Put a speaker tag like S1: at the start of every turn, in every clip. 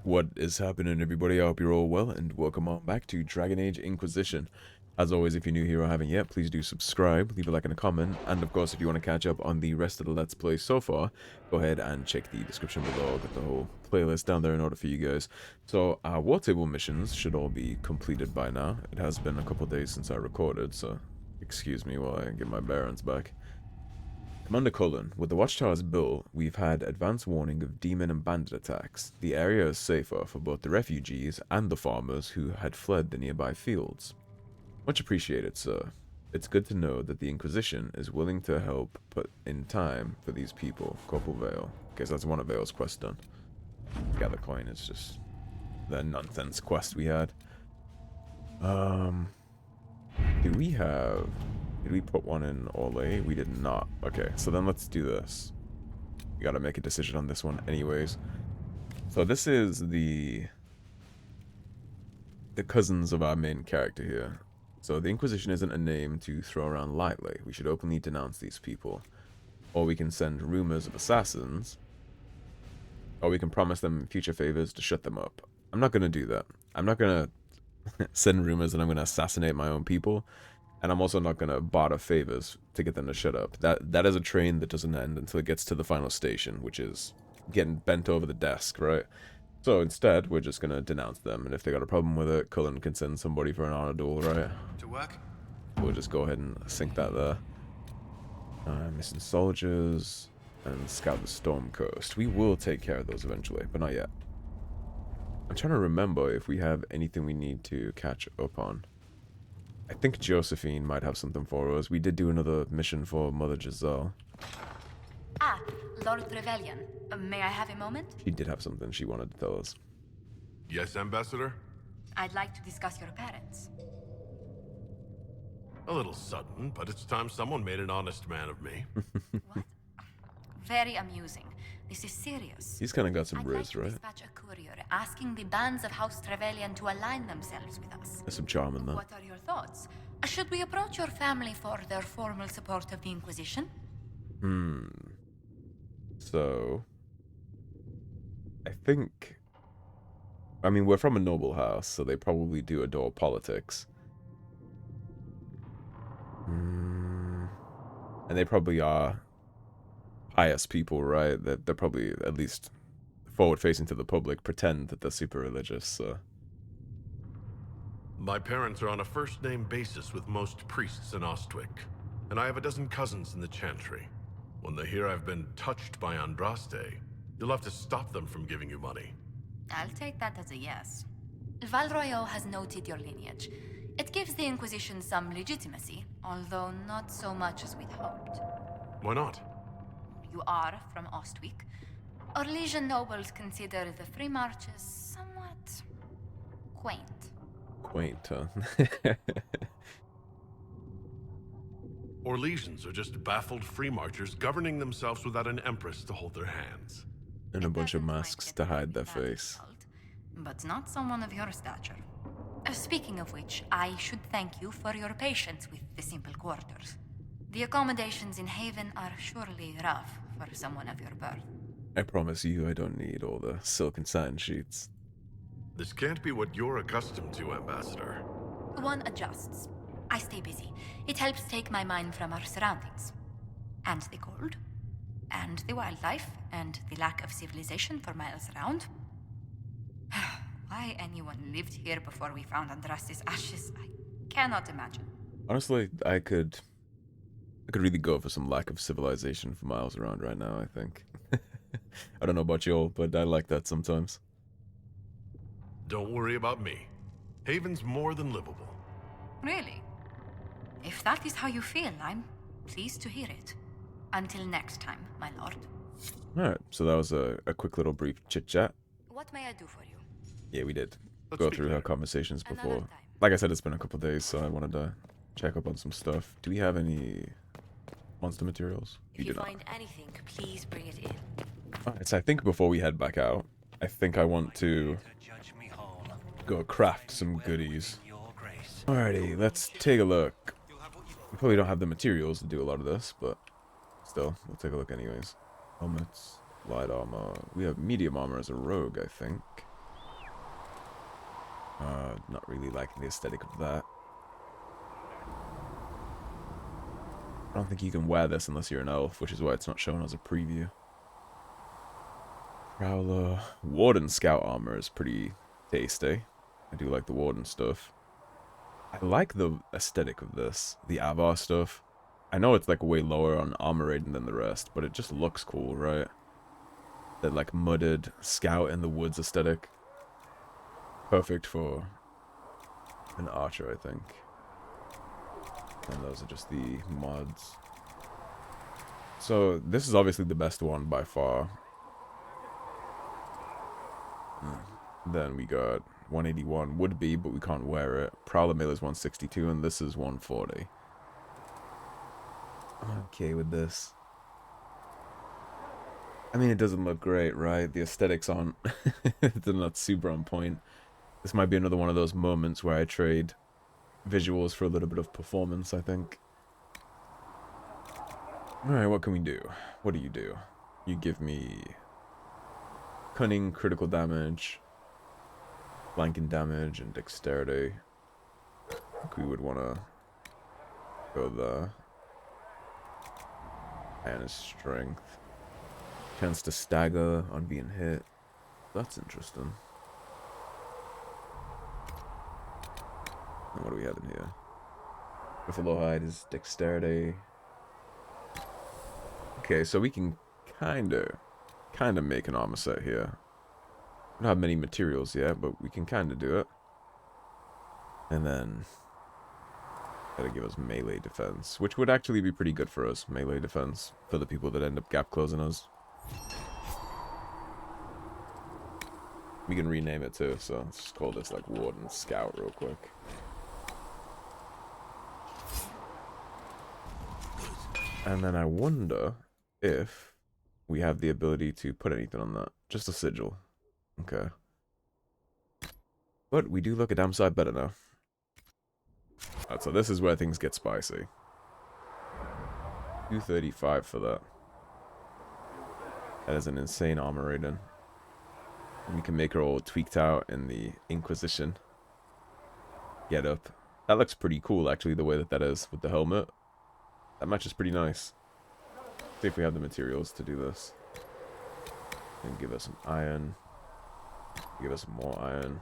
S1: What is happening, everybody? I hope you're all well, and welcome on back to Dragon Age Inquisition. As always, if you're new here or haven't yet, please do subscribe, leave a like and a comment, and of course, if you want to catch up on the rest of the Let's Play so far, go ahead and check the description below. I'll get the whole playlist down there in order for you guys. So, our war table missions should all be completed by now. It has been a couple days since I recorded, so excuse me while I get my bearings back. Commander Cullen, with the Watchtower's built, we've had advance warning of demon and bandit attacks. The area is safer for both the refugees and the farmers who had fled the nearby fields. Much appreciated, sir. It's good to know that the Inquisition is willing to help put in time for these people. Corporal Vale. Okay, so that's one of Vale's quests done. Gather coin is just the nonsense quest we had. Did we put one in Ole? We did not. Okay, so then let's do this. We gotta make a decision on this one anyways. So this is the cousins of our main character here. So the Inquisition isn't a name to throw around lightly. We should openly denounce these people. Or we can send rumors of assassins. Or we can promise them future favors to shut them up. I'm not gonna do that. I'm not gonna send rumors that I'm gonna assassinate my own people. And I'm also not going to barter favors to get them to shut up. That is a train that doesn't end until it gets to the final station, which is getting bent over the desk, right? So instead, we're just going to denounce them. And if they got a problem with it, Cullen can send somebody for an honor duel, right?
S2: To work?
S1: We'll just go ahead and sink that there. Missing soldiers and scout the Storm Coast. We will take care of those eventually, but not yet. I'm trying to remember if we have anything we need to catch up on. I think Josephine might have something for us. We did do another mission for Mother Giselle.
S3: Ah, Lord Trevelyan. May I have a moment?
S1: She did have something she wanted to tell us.
S2: Yes, Ambassador?
S3: I'd like to discuss your parents.
S2: A little sudden, but it's time someone made an honest man of me.
S3: What? Very amusing. This is serious.
S1: He's kind of got some
S3: I'd
S1: riz,
S3: like to
S1: right?
S3: dispatch a courier asking the bands of House Trevelyan to align themselves with us.
S1: There's some charm in that.
S3: What are your thoughts? Should we approach your family for their formal support of the Inquisition?
S1: So, I think... I mean, we're from a noble house, so they probably do adore politics. And they probably are pious people, right? They're probably, at least forward-facing to the public, pretend that they're super religious, so...
S2: My parents are on a first-name basis with most priests in Ostwick, and I have a dozen cousins in the Chantry. When they hear I've been touched by Andraste, you'll have to stop them from giving you money.
S3: I'll take that as a yes. Valroyo has noted your lineage. It gives the Inquisition some legitimacy, although not so much as we'd hoped.
S2: Why not?
S3: You are from Ostwick. Orlesian nobles consider the free marches somewhat quaint.
S1: Quaint, huh?
S2: Orlesians are just baffled free marchers governing themselves without an empress to hold their hands.
S1: And a
S3: It
S1: bunch of
S3: doesn't quite
S1: masks
S3: get
S1: to
S3: the
S1: hide their
S3: bad
S1: face.
S3: result, but not someone of your stature. Speaking of which, I should thank you for your patience with the simple quarters. The accommodations in Haven are surely rough for someone of your birth.
S1: I promise you I don't need all the silk and satin sheets.
S2: This can't be what you're accustomed to, Ambassador.
S3: One adjusts. I stay busy. It helps take my mind from our surroundings. And the cold. And the wildlife. And the lack of civilization for miles around. Why anyone lived here before we found Andraste's ashes, I cannot imagine.
S1: Honestly, I could really go for some lack of civilization for miles around right now, I think. I don't know about y'all, but I like that sometimes.
S2: Don't worry about me. Haven's more than livable.
S3: Really? If that is how you feel, I'm pleased to hear it. Until next time, my lord.
S1: Alright, so that was a quick little brief chit-chat.
S3: What may I do for you?
S1: Yeah, we did
S2: Let's
S1: go
S2: speak
S1: through our
S2: later.
S1: conversations
S3: Another
S1: before.
S3: time.
S1: Like I said, it's been a couple days, so I wanted to check up on some stuff. Do we have any monster materials?
S4: If
S1: We
S4: you
S1: do not.
S4: find anything, please bring it in.
S1: Alright, so I think before we head back out, I think I want to go craft some goodies. Alrighty, let's take a look. We probably don't have the materials to do a lot of this, but still, we'll take a look anyways. Helmets, light armor. We have medium armor as a rogue, I think. Not really liking the aesthetic of that. I don't think you can wear this unless you're an elf, which is why it's not shown as a preview. Prowler. Warden Scout armor is pretty tasty. I do like the Warden stuff. I like the aesthetic of this. The Avar stuff. I know it's like way lower on armor rating than the rest, but it just looks cool, right? That like mudded scout in the woods aesthetic. Perfect for an archer, I think. And those are just the mods. So this is obviously the best one by far. Then we got 181 would be, but we can't wear it. Prowler Mail is 162, and this is 140. I'm okay with this. I mean, it doesn't look great, right? The aesthetics aren't... they're not super on point. This might be another one of those moments where I trade visuals for a little bit of performance, I think. Alright, what can we do? What do? You give me... cunning, critical damage, flanking damage, and dexterity. I think we would want to go there. And his strength. Chance to stagger on being hit. That's interesting. And what do we have in here? Buffalo hide is dexterity. Okay, so we can kind of make an armor set here. We don't have many materials yet, but we can kind of do it. And then that'll give us melee defense, which would actually be pretty good for us. Melee defense for the people that end up gap closing us. We can rename it too, so let's just call this like Warden Scout real quick. And then I wonder if we have the ability to put anything on that. Just a sigil. Okay. But we do look a damn sight better now. Alright, so this is where things get spicy. 235 for that. That is an insane armor rating. We can make her all tweaked out in the Inquisition get up. That looks pretty cool, actually, the way that that is with the helmet. That matches pretty nice. See if we have the materials to do this. And give us some iron. Give us some more iron.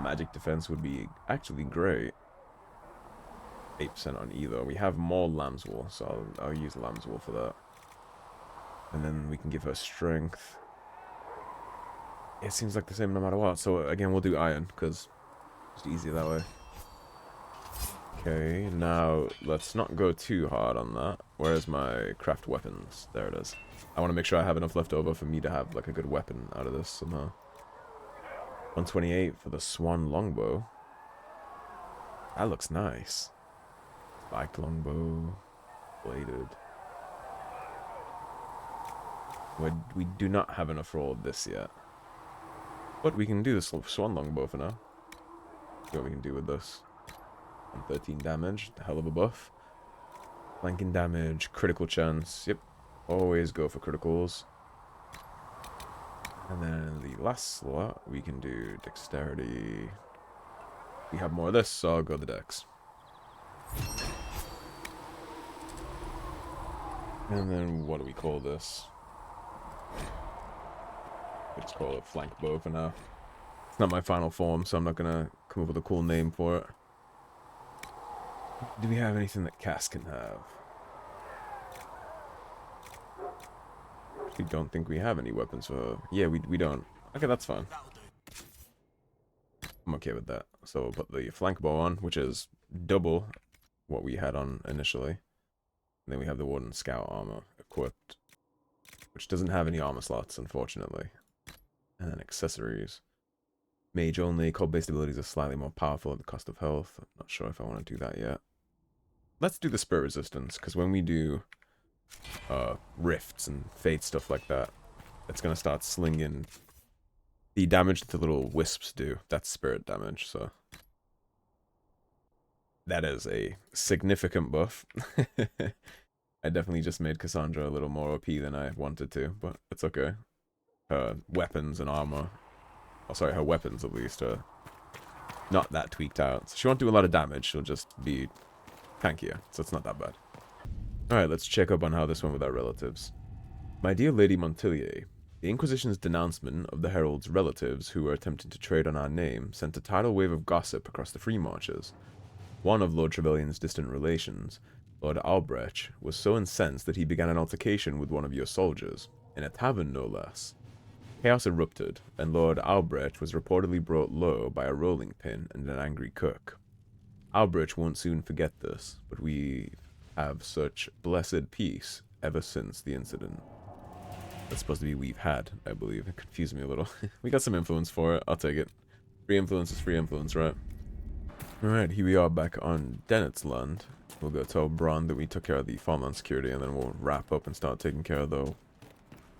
S1: Magic defense would be actually great. 8% on either. We have more lamb's wool, so I'll use lamb's wool for that. And then we can give her strength. It seems like the same no matter what. So again, we'll do iron, because it's easier that way. Okay, now let's not go too hard on that. Where's my craft weapons? There it is. I want to make sure I have enough left over for me to have like a good weapon out of this somehow. 128 for the swan longbow. That looks nice. Spiked longbow. Bladed. We do not have enough for all of this yet. But we can do this swan longbow for now. See what we can do with this. 13 damage, hell of a buff. Flanking damage, critical chance. Yep, always go for criticals. And then the last slot, we can do dexterity. We have more of this, so I'll go the dex. And then what do we call this? We just call it flank bow for now. It's not my final form, so I'm not gonna come up with a cool name for it. Do we have anything that Cass can have? I don't think we have any weapons for her. Yeah, we don't. Okay, that's fine. I'm okay with that. So we'll put the flank bow on, which is double what we had on initially. And then we have the Warden Scout armor equipped, which doesn't have any armor slots, unfortunately. And then accessories. Mage only. Cold-based abilities are slightly more powerful at the cost of health. I'm not sure if I want to do that yet. Let's do the spirit resistance, because when we do rifts and fate stuff like that, it's going to start slinging the damage that the little wisps do. That's spirit damage, so that is a significant buff. I definitely just made Cassandra a little more OP than I wanted to, but it's okay. Weapons and armor oh sorry, her weapons at least are not that tweaked out. So she won't do a lot of damage, she'll just be tankier, so it's not that bad. Alright, let's check up on how this went with our relatives. My dear Lady Montilier, the Inquisition's denouncement of the Herald's relatives who were attempting to trade on our name sent a tidal wave of gossip across the Free Marches. One of Lord Trevelyan's distant relations, Lord Albrecht, was so incensed that he began an altercation with one of your soldiers, in a tavern no less. Chaos erupted, and Lord Albrecht was reportedly brought low by a rolling pin and an angry cook. Albrecht won't soon forget this, but we have such blessed peace ever since the incident. That's supposed to be we've had, I believe. It confused me a little. We got some influence for it. I'll take it. Free influence is free influence, right? Alright, here we are back on Dennet's land. We'll go tell Bronn that we took care of the farmland security, and then we'll wrap up and start taking care of the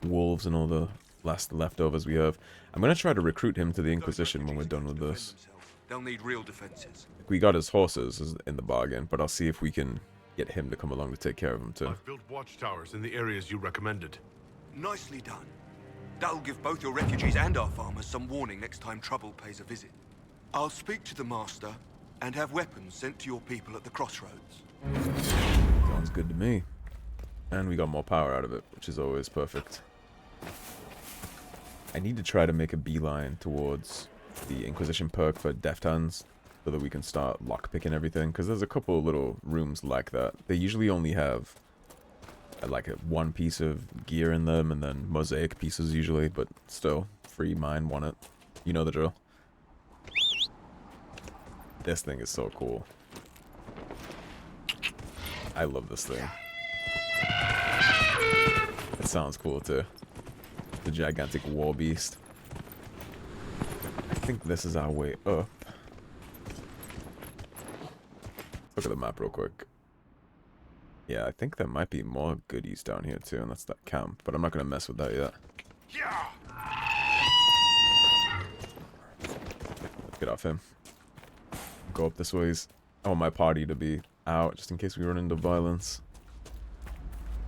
S1: wolves and all the last leftovers we have. I'm going to try to recruit him to the Inquisition when we're done with this.
S5: They'll need real defenses.
S1: We got his horses in the bargain, but I'll see if we can get him to come along to take care of them too.
S2: I've built watchtowers in the areas you recommended.
S5: Nicely done. That'll give both your refugees and our farmers some warning next time trouble pays a visit. I'll speak to the Master and have weapons sent to your people at the crossroads.
S1: Sounds good to me. And we got more power out of it, which is always perfect. I need to try to make a beeline towards the Inquisition perk for Deft Hands, so that we can start lockpicking everything, because there's a couple of little rooms like that. They usually only have like one piece of gear in them, and then mosaic pieces usually, but still, free mine want it. You know the drill. This thing is so cool. I love this thing. It sounds cool too. The gigantic war beast. I think this is our way up. Look at the map real quick. Yeah, I think there might be more goodies down here too, and that's that camp, but I'm not going to mess with that yet. Let's get off him. Go up this ways. I want my party to be out, just in case we run into violence.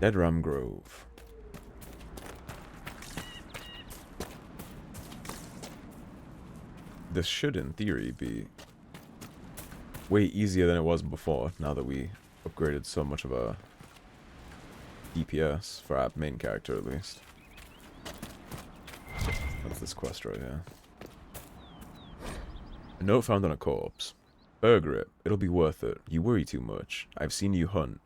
S1: Dead Ram Grove. This should, in theory, be way easier than it was before, now that we upgraded so much of our DPS, for our main character at least. That's this quest right here. A note found on a corpse. Burger it. It'll be worth it. You worry too much. I've seen you hunt.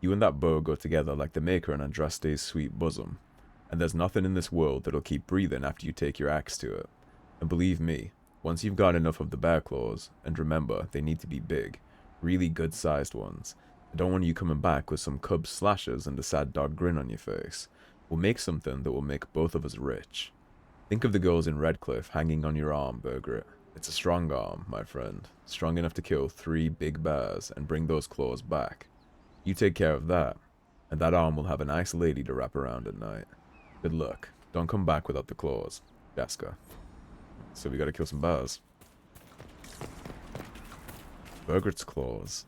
S1: You and that bow go together like the maker and Andraste's sweet bosom. And there's nothing in this world that'll keep breathing after you take your axe to it. And believe me, once you've got enough of the bear claws, and remember, they need to be big, really good-sized ones. I don't want you coming back with some cub slashes and a sad dog grin on your face. We'll make something that will make both of us rich. Think of the girls in Redcliffe hanging on your arm, Burger. It's a strong arm, my friend. Strong enough to kill 3 big bears and bring those claws back. You take care of that, and that arm will have a nice lady to wrap around at night. Good luck. Don't come back without the claws. Jessica. So we gotta kill some bears. Burgert's claws.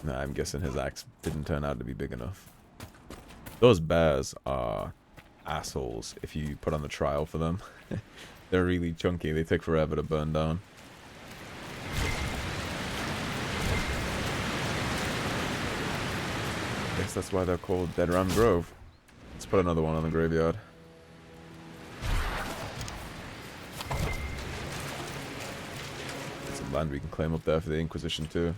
S1: Nah, I'm guessing his axe didn't turn out to be big enough. Those bears are assholes if you put on the trial for them. They're really chunky. They take forever to burn down. Guess that's why they're called Dead Ram Grove. Let's put another one on the graveyard. Some land we can claim up there for the Inquisition too.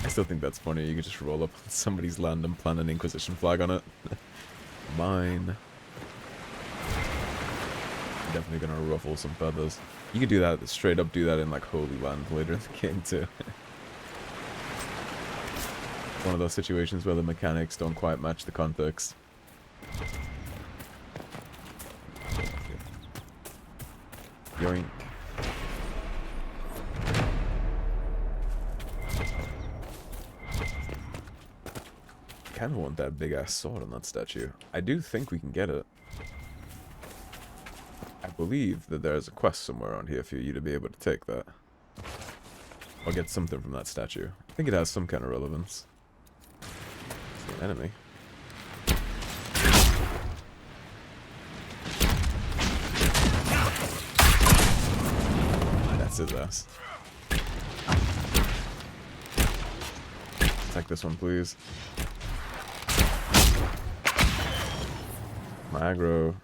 S1: I still think that's funny. You can just roll up on somebody's land and plant an Inquisition flag on it. Mine. Definitely gonna ruffle some feathers. You could do that, straight up do that in like Holy Land later in the game too. One of those situations where the mechanics don't quite match the context. Yoink. I kinda want that big ass sword on that statue. I do think we can get it. I believe that there's a quest somewhere around here for you to be able to take that. Or get something from that statue. I think it has some kind of relevance. It's an enemy. That's his ass. Take this one, please. My aggro.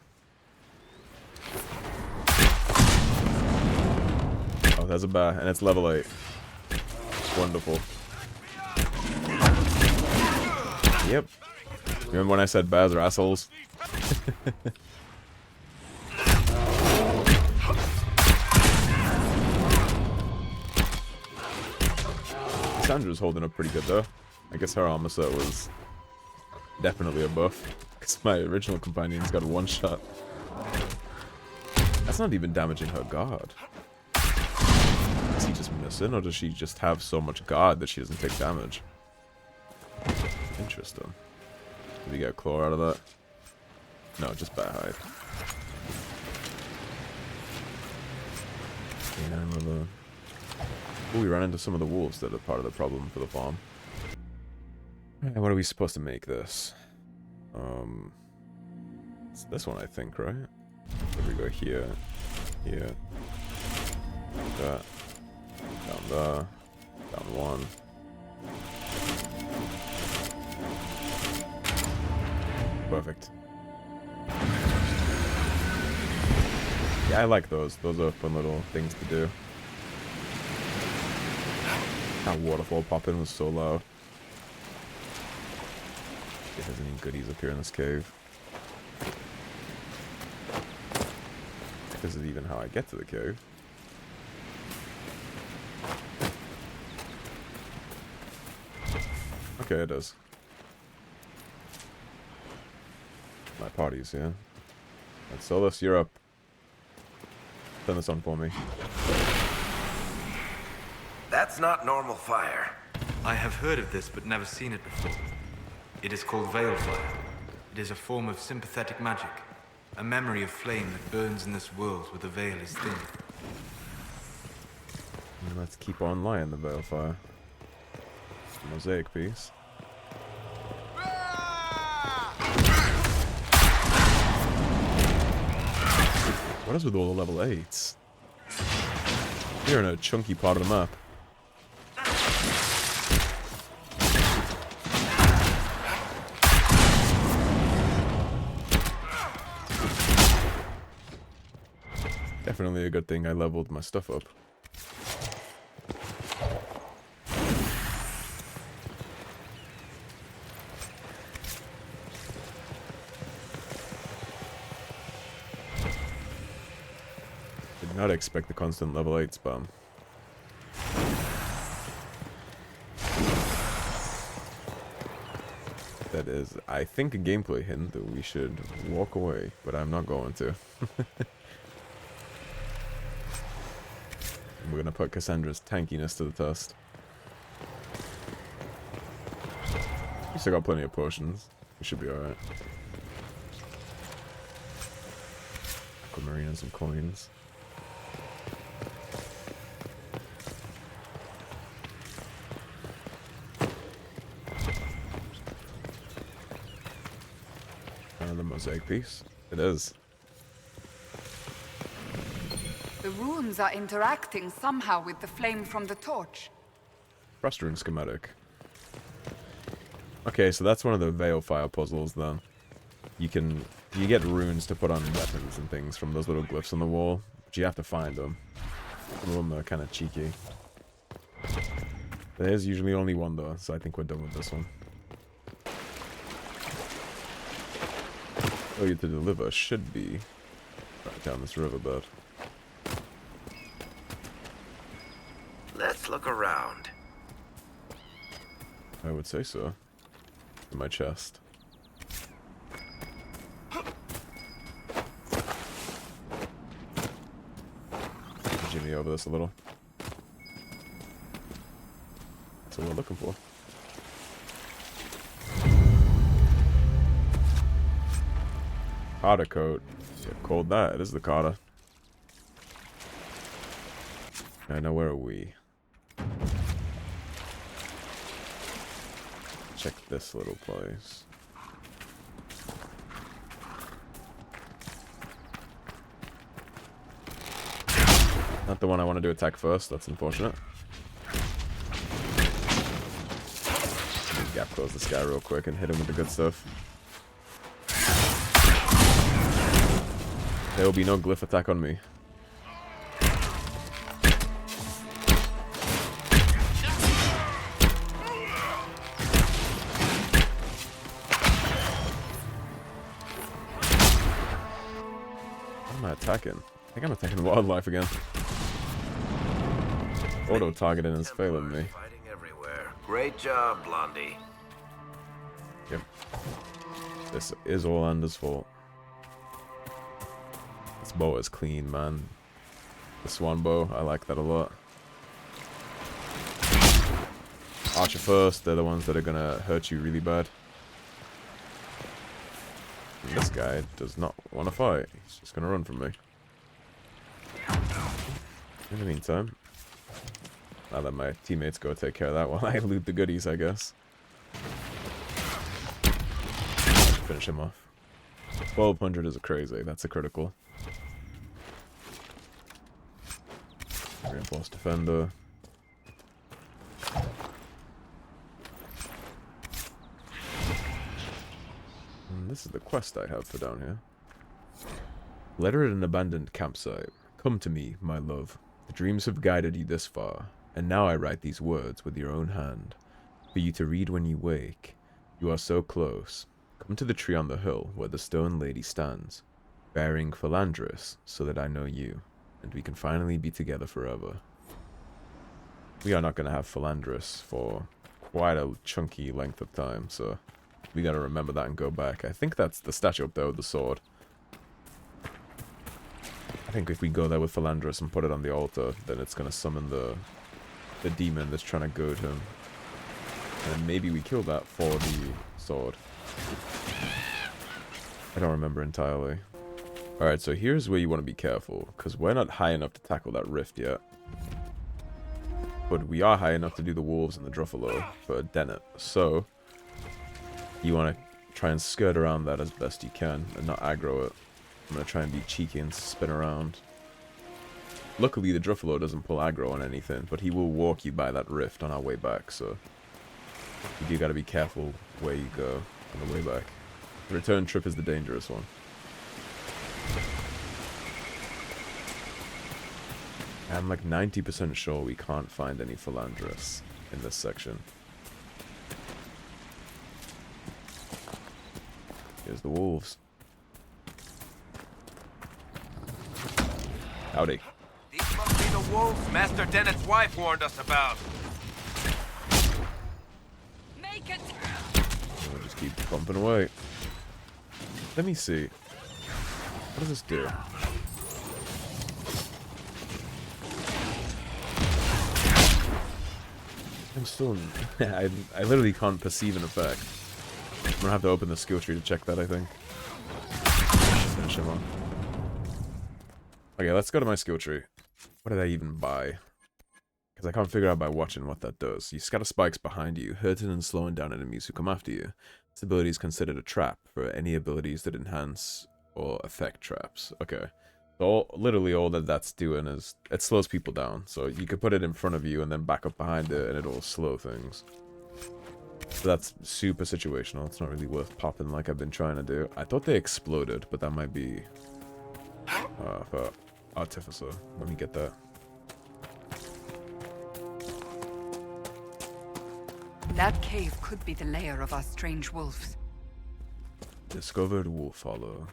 S1: Oh, there's a bear, and it's level 8. It's wonderful. Yep. Remember when I said bears are assholes? Cassandra's holding up pretty good though. I guess her armor set was definitely a buff. Because my original companion's got a one shot. That's not even damaging her guard. Is he just missing, or does she just have so much guard that she doesn't take damage? Interesting. Did we get a claw out of that? No, just bat hide. Oh, we ran into some of the wolves that are part of the problem for the farm. Alright, what are we supposed to make this? It's this one, I think, right? So we go here, here, that, down there, down one. Perfect. Yeah, I like those. Those are fun little things to do. That waterfall pop-in was so loud. If there's any goodies up here in this cave. This is even how I get to the cave. Okay, it does. My party's here. Let's sell this. You're up. Turn this on for me.
S6: That's not normal fire.
S7: I have heard of this, but never seen it before. It is called veil fire. It is a form of sympathetic magic. A memory of flame that burns in this world where the veil is thin.
S1: And let's keep on lighting the veil fire. Mosaic piece. What is with all the level 8s? You're in a chunky part of the map. Definitely a good thing I leveled my stuff up. Did not expect the constant level 8 spam. That is, I think, a gameplay hint that we should walk away, but I'm not going to. We're gonna put Cassandra's tankiness to the test. We still got plenty of potions. We should be alright. Aquamarine and some coins. Another mosaic piece. It is.
S8: The runes are interacting somehow with the flame from the torch.
S1: Rustering schematic. Okay, so that's one of the veil fire puzzles then. You get runes to put on weapons and things from those little glyphs on the wall, but you have to find them. Some of them are kind of cheeky. There's usually only one though, so I think we're done with this one. Oh, you to deliver should be right down this riverbed.
S6: Let's look around.
S1: I would say so. In my chest. Jimmy over this a little. That's what we're looking for. Carter coat. Yeah, cold that. It is the Carter. I know, where are we? Check this little place. Not the one I wanted to attack first. That's unfortunate. Let me gap close this guy real quick and hit him with the good stuff. There will be no glyph attack on me. What am I attacking? I think I'm attacking wildlife again. Auto-targeting is failing me.
S6: Fighting everywhere. Great job, Blondie.
S1: Yep. This is Orlando's fault. This bow is clean, man. The swan bow, I like that a lot. Archer first, they're the ones that are gonna hurt you really bad. And this guy does not want to fight. He's just gonna run from me. In the meantime, now that my teammates go take care of that while I loot the goodies, I guess. I should finish him off. 1200 is a crazy. That's a critical. Reinforced defender. And this is the quest I have for down here. Letter at an abandoned campsite. Come to me, my love. The dreams have guided you this far, and now I write these words with your own hand, for you to read when you wake. You are so close. Come to the tree on the hill where the stone lady stands, bearing Philandris, so that I know you, and we can finally be together forever. We are not going to have Philandris for quite a chunky length of time, so we got to remember that and go back. I think that's the statue up there with the sword. I think if we go there with Philandris and put it on the altar, then it's going to summon the demon that's trying to goad him. And maybe we kill that for the sword. I don't remember entirely. Alright, so here's where you want to be careful, because we're not high enough to tackle that rift yet. But we are high enough to do the Wolves and the Druffalo for Dennet. So, you want to try and skirt around that as best you can and not aggro it. I'm going to try and be cheeky and spin around. Luckily, the Druffalo doesn't pull aggro on anything, but he will walk you by that rift on our way back, so you do got to be careful where you go on the way back. The return trip is the dangerous one. I'm like 90% sure we can't find any Philandris in this section. Here's the wolves. Howdy.
S6: These must be the wolves Master Dennet's wife warned us about.
S8: Make it!
S1: We'll just keep pumping away. Let me see. What does this do? I'm still... I literally can't perceive an effect. I'm gonna have to open the skill tree to check that, I think. Finish him off. Okay, let's go to my skill tree. What did I even buy? Because I can't figure out by watching what that does. You scatter spikes behind you, hurting and slowing down enemies who come after you. This ability is considered a trap for any abilities that enhance or affect traps. Okay. So literally all that's doing is it slows people down. So you could put it in front of you and then back up behind it and it'll slow things. So that's super situational. It's not really worth popping like I've been trying to do. I thought they exploded, but that might be for Artificer. Let me get that.
S8: That cave could be the lair of our strange wolves.
S1: Discovered wolf hollow.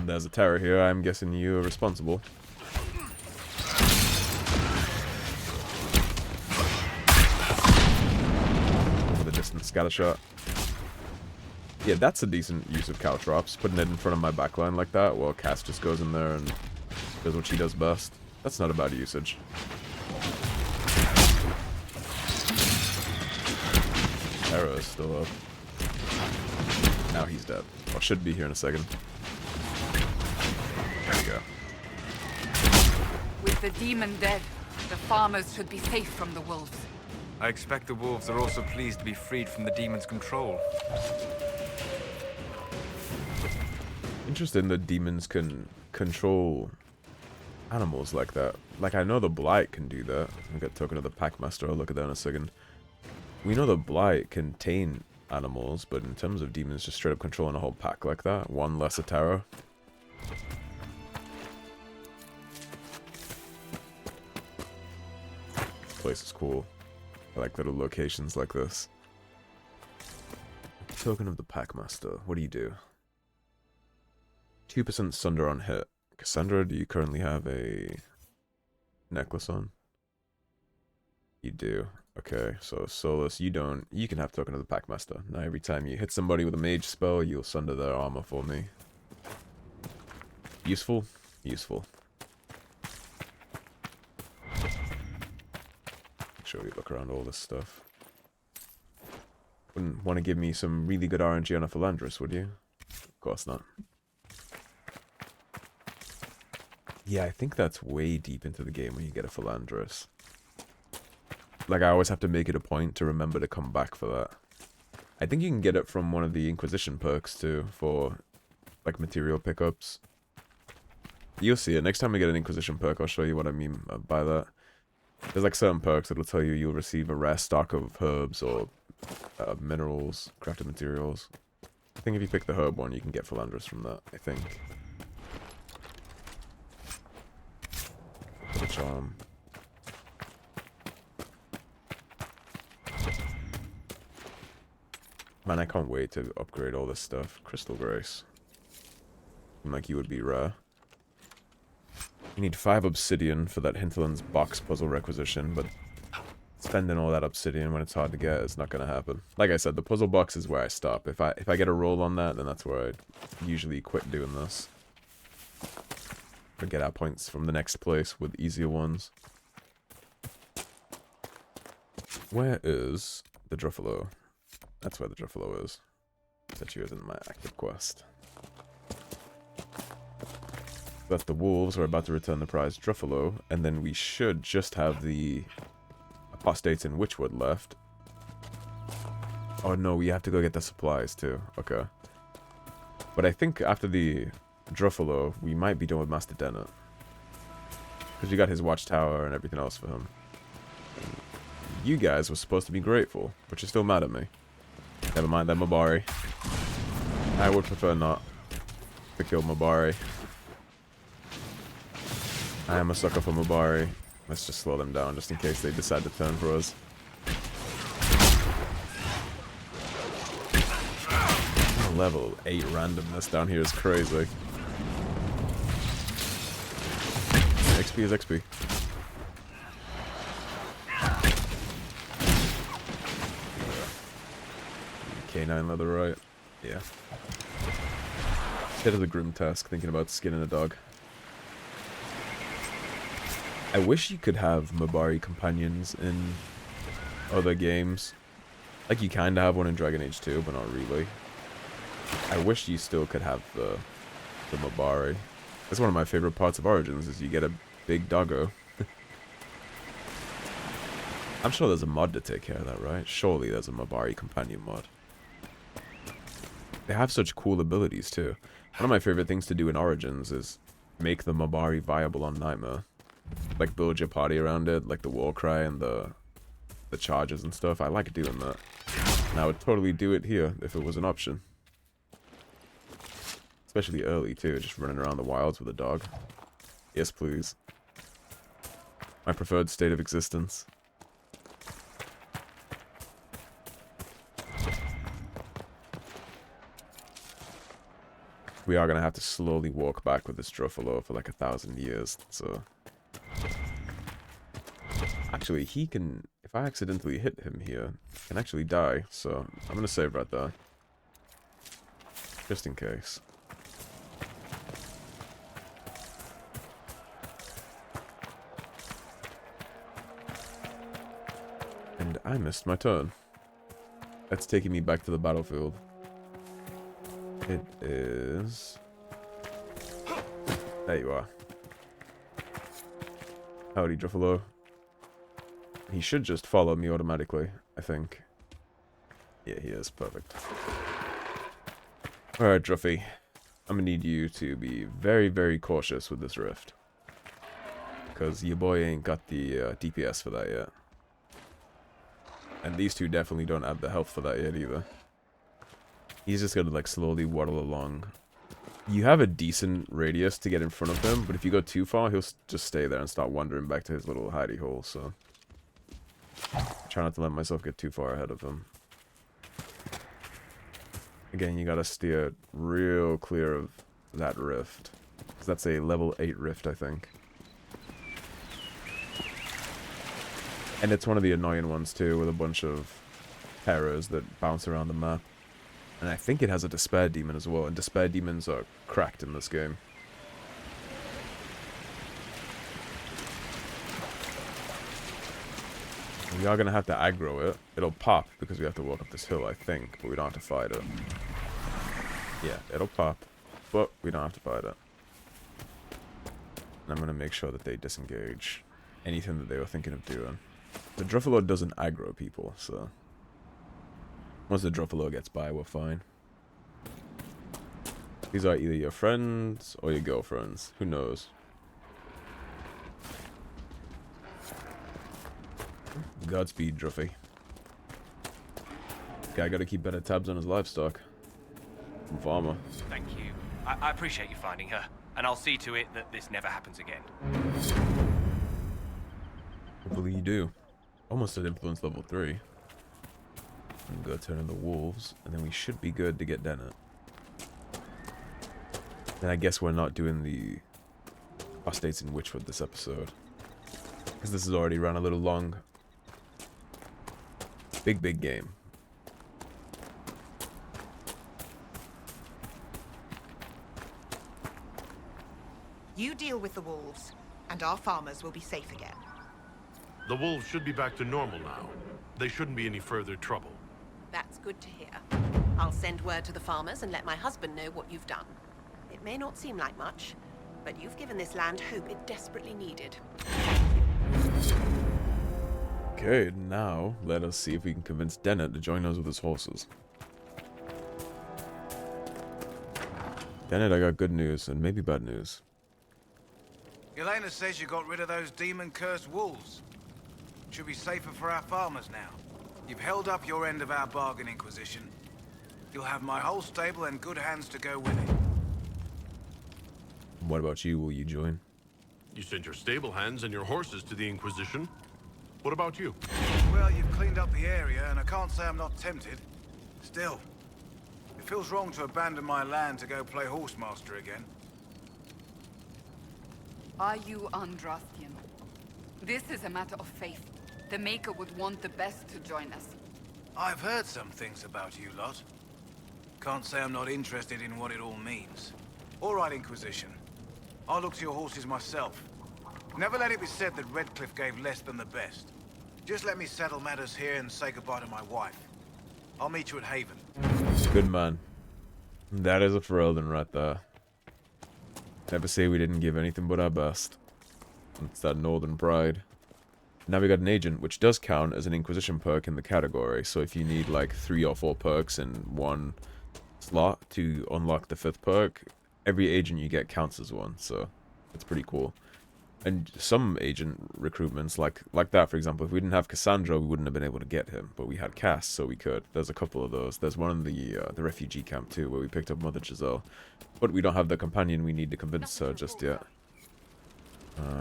S1: There's a terror here. I'm guessing you are responsible. Over the distant scatter shot. Yeah, that's a decent use of caltrops. Putting it in front of my backline like that, while Cass just goes in there and does what she does best. That's not a bad usage. Terror is still up. Now he's dead. Or should be here in a second. There we go.
S8: With the demon dead, the farmers should be safe from the wolves.
S7: I expect the wolves are also pleased to be freed from the demon's control.
S1: Interesting that demons can control animals like that. Like, I know the Blight can do that. I've got token of the Packmaster. I'll look at that in a second. We know the Blight can tame animals, but in terms of demons just straight up controlling a whole pack like that, one less a terror. This place is cool. I like little locations like this. Token of the Packmaster. What do you do? 2% Sunder on hit. Cassandra, do you currently have a necklace on? You do. Okay, so Solus, you don't. You can have token of the Packmaster. Now every time you hit somebody with a mage spell, you'll sunder their armor for me. Useful? Useful. Make sure we look around all this stuff. Wouldn't want to give me some really good RNG on a Philandris, would you? Of course not. Yeah, I think that's way deep into the game when you get a Philandris. Like, I always have to make it a point to remember to come back for that. I think you can get it from one of the Inquisition perks, too, for, like, material pickups. You'll see it. Next time I get an Inquisition perk, I'll show you what I mean by that. There's, like, certain perks that'll tell you you'll receive a rare stock of herbs or minerals, crafted materials. I think if you pick the herb one, you can get Philandris from that, I think. For the charm. Man, I can't wait to upgrade all this stuff. Crystal Grace. Seemed like you would be rare. You need 5 obsidian for that Hinterlands box puzzle requisition, but spending all that obsidian when it's hard to get is not going to happen. Like I said, the puzzle box is where I stop. If I get a roll on that, then that's where I usually quit doing this. Or get our points from the next place with easier ones. Where is the Druffalo? That's where the Druffalo is. That she was in my active quest. That's the wolves. We're about to return the prized Druffalo, and then we should just have the apostates in Witchwood left. Oh no, we have to go get the supplies too. Okay. But I think after the Druffalo, we might be done with Master Dennet. Because we got his watchtower and everything else for him. And you guys were supposed to be grateful, but you're still mad at me. Never mind that Mabari. I would prefer not to kill Mabari. I am a sucker for Mabari. Let's just slow them down just in case they decide to turn for us. Level 8 randomness down here is crazy. XP is XP. K9 leather, right? Yeah. Head of the Grim Task, thinking about skinning a dog. I wish you could have Mabari companions in other games. Like, you kinda have one in Dragon Age 2, but not really. I wish you still could have the Mabari. That's one of my favorite parts of Origins, is you get a big doggo. I'm sure there's a mod to take care of that, right? Surely there's a Mabari companion mod. They have such cool abilities, too. One of my favorite things to do in Origins is make the Mabari viable on Nightmare. Like, build your party around it, like the Warcry and the charges and stuff. I like doing that. And I would totally do it here if it was an option. Especially early, too, just running around the wilds with a dog. Yes, please. My preferred state of existence. We are going to have to slowly walk back with this Druffalo for like 1,000 years, so... Actually, he can... If I accidentally hit him here, he can actually die, so I'm going to save right there. Just in case. And I missed my turn. That's taking me back to the battlefield. It is... There you are. Howdy, Druffalo. He should just follow me automatically, I think. Yeah, he is. Perfect. Alright, Druffy. I'm gonna need you to be very, very cautious with this rift. Because your boy ain't got the DPS for that yet. And these two definitely don't have the health for that yet either. He's just gonna like slowly waddle along. You have a decent radius to get in front of him, but if you go too far, he'll just stay there and start wandering back to his little hidey hole, so... Try not to let myself get too far ahead of him. Again, you gotta steer real clear of that rift. Because that's a level 8 rift, I think. And it's one of the annoying ones too, with a bunch of terrors that bounce around the map. And I think it has a despair demon as well, and despair demons are cracked in this game. We are going to have to aggro it. It'll pop because we have to walk up this hill, I think, but we don't have to fight it. Yeah, it'll pop, but we don't have to fight it. And I'm going to make sure that they disengage anything that they were thinking of doing. The Druffalo doesn't aggro people, so... Once the Druffalo gets by, we're fine. These are either your friends or your girlfriends. Who knows? Godspeed, Druffy. Guy gotta keep better tabs on his livestock. Farmer.
S6: Thank you. I appreciate you finding her, and I'll see to it that this never happens again.
S1: Hopefully you do. Almost at influence level 3. And go turn in the wolves, and then we should be good to get Dennet. And I guess we're not doing the apostates in Witchwood this episode, because this has already run a little long. Big game.
S9: You deal with the wolves, and our farmers will be safe again.
S2: The wolves should be back to normal now. They shouldn't be any further trouble.
S10: That's good to hear. I'll send word to the farmers and let my husband know what you've done. It may not seem like much, but you've given this land hope it desperately needed.
S1: Okay, now let us see if we can convince Dennet to join us with his horses. Dennet, I got good news and maybe bad news.
S11: Elena says you got rid of those demon-cursed wolves. Should be safer for our farmers now. You've held up your end of our bargain, Inquisition. You'll have my whole stable and good hands to go with it.
S1: What about you? Will you join?
S2: You sent your stable hands and your horses to the Inquisition. What about you?
S11: Well, you've cleaned up the area, and I can't say I'm not tempted. Still, it feels wrong to abandon my land to go play horsemaster again.
S8: Are you Andrastian? This is a matter of faith. The Maker would want the best to join us.
S11: I've heard some things about you lot. Can't say I'm not interested in what it all means. All right, Inquisition. I'll look to your horses myself. Never let it be said that Redcliffe gave less than the best. Just let me settle matters here and say goodbye to my wife. I'll meet you at Haven.
S1: Good man. That is a Ferelden right there. Never say we didn't give anything but our best. It's that northern pride. Now we got an agent, which does count as an Inquisition perk in the category. So if you need like 3 or 4 perks in one slot to unlock the 5th perk, every agent you get counts as one. So it's pretty cool. And some agent recruitments, like that, for example, if we didn't have Cassandra, we wouldn't have been able to get him. But we had Cass, so we could. There's a couple of those. There's one in the refugee camp, too, where we picked up Mother Giselle. But we don't have the companion we need to convince her just yet.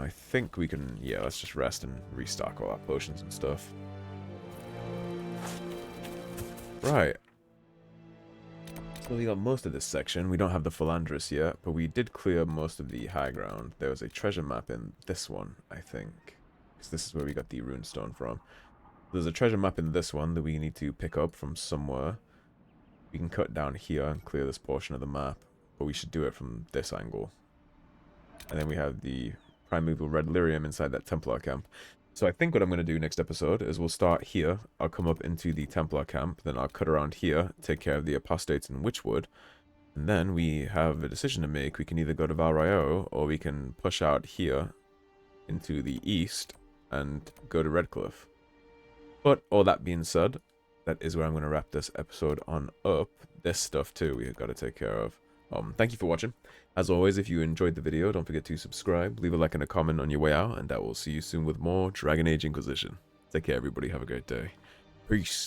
S1: I think we can... Yeah, let's just rest and restock all our potions and stuff. Right. So we got most of this section. We don't have the Philandris yet, but we did clear most of the high ground. There was a treasure map in this one, I think. Because this is where we got the runestone from. There's a treasure map in this one that we need to pick up from somewhere. We can cut down here and clear this portion of the map, but we should do it from this angle. And then we have the primeval red lyrium inside that Templar camp. So I think what I'm going to do next episode is we'll start here. I'll come up into the Templar camp, then I'll cut around here, take care of the apostates in Witchwood, and then we have a decision to make. We can either go to Val Royeaux, or we can push out here into the east and go to Redcliffe. But all that being said, that is where I'm going to wrap this episode on up. This stuff too we've got to take care of. Thank you for watching. As always, if you enjoyed the video, don't forget to subscribe, leave a like and a comment on your way out, and I will see you soon with more Dragon Age Inquisition. Take care, everybody. Have a great day. Peace.